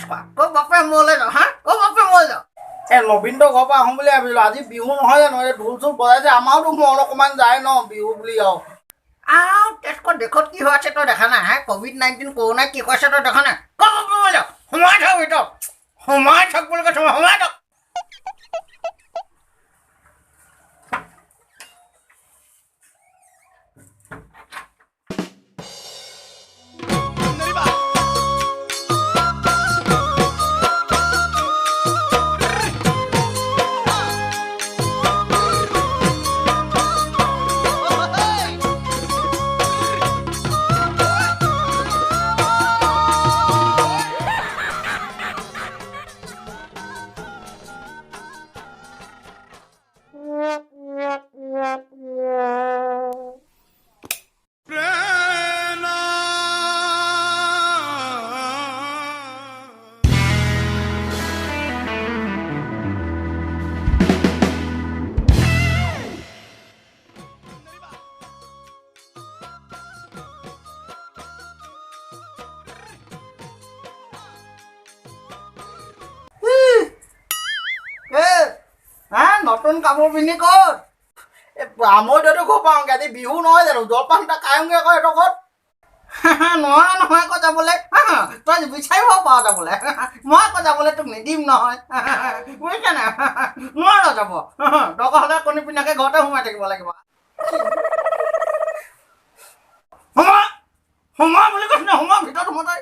কোৱা কৈ বাপে মোলৈ যাওঁ হা কৈ বাপে মোলৈ যাওঁ নবীনটো ঘৰৰ পৰা আহোঁ বুলি ভাবিছিলোঁ আজি বিহু নহয় জানো ঢোল চোল বজাইছে আমাৰোতো মন অকণমান যায় ন বিহু বুলি আৰু তেজপুৰ দেশত কি হৈ আছে তই দেখা নাই হা COVID-19 কৰোণাই কি কৈছে তই দেখা নাই কৈ বাপে মোলৈ যাওঁ সোমাই থাক ভিতৰত সোমাই থাক বুলি কৈছোঁ সোমাই থাক নতুন কাপোৰ পিন্ধি ক'ত মই তইতো ঘৰ পাওঁগৈ আজি বিহু নহয় জানো জলপান এটা খাওঁগৈ আকৌ এইটো ক'ত নহয় নহয় আকৌ যাবলৈ তই বিচাৰিব পাৰ যাবলৈ মই আকৌ যাবলৈ তোক নিদিম নহয় বুজিছে নাই নোৱাৰ যাব দৰকাৰ হ'লে কণী পিন্ধাকৈ ঘৰতে সোমাই থাকিব লাগিব সোমা সোমা বুলি কৈছে সোমা ভিতৰত সোমাই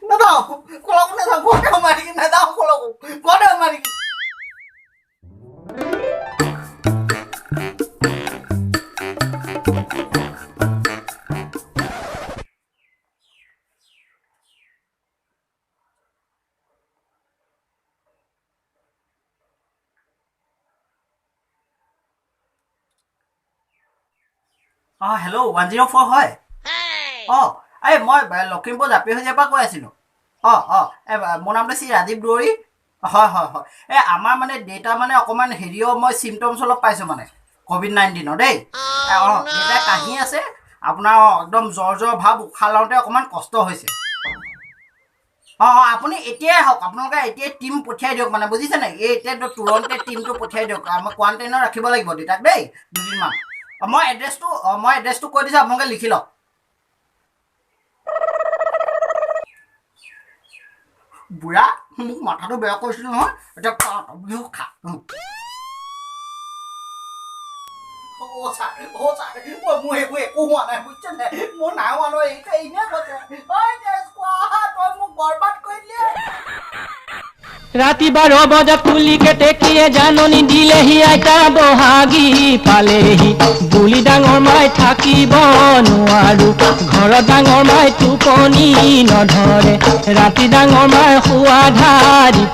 নাযাওঁ কলকো নাযাওঁ ঘৰতে সোমাই থাকি নাযাওঁ কলকো ঘৰতে সোমাই থাকি হেল্ল' 104 হয় এই মই লখিমপুৰ জাপিসজিয়াৰ পৰা কৈ আছিলোঁ মোৰ নামটো শ্ৰী ৰাজীৱ দুৱৰী হয় হয় হয় এই আমাৰ মানে দেউতা মানে অকণমান হেৰিও মই চিমটমছ অলপ পাইছোঁ মানে COVID-19 দেই দেউতাই কাহি আছে আপোনাৰ একদম জ্বৰ ভাৱ উশাহ লওঁতে অকণমান কষ্ট হৈছে আপুনি এতিয়াই আহক আপোনালোকে এতিয়াই টীম পঠিয়াই দিয়ক মানে বুজিছে নাই এই এতিয়া তুৰন্তে টীমটো পঠিয়াই দিয়ক মই কোৱাৰেণ্টাইনত ৰাখিব লাগিব দেউতাক দেই দুদিনমান মই এড্ৰেছটো কৈ দিছোঁ আপোনালোকে লিখি লওক বুঢ়া মোক মাথাটো বেয়া কৰিছিলোঁ নহয় এতিয়া বিহু খা মোৰ একো হোৱা নাই বুজিছে নাই মোৰ নাই হোৱা নহয় এনেই কৈছে তই মোক বৰবাদ কৰি দিলে राति 12 बजात कुली के टेकिए जाननी दिलेहि आइता बहागी पालेहि बुली डाঙर माय থাকিব নোৱাৰো ঘৰ ডাঙৰ মাই টোপনি নধৰে ৰাতি ডাঙৰ মাই শুৱা ধাৰি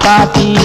পাতি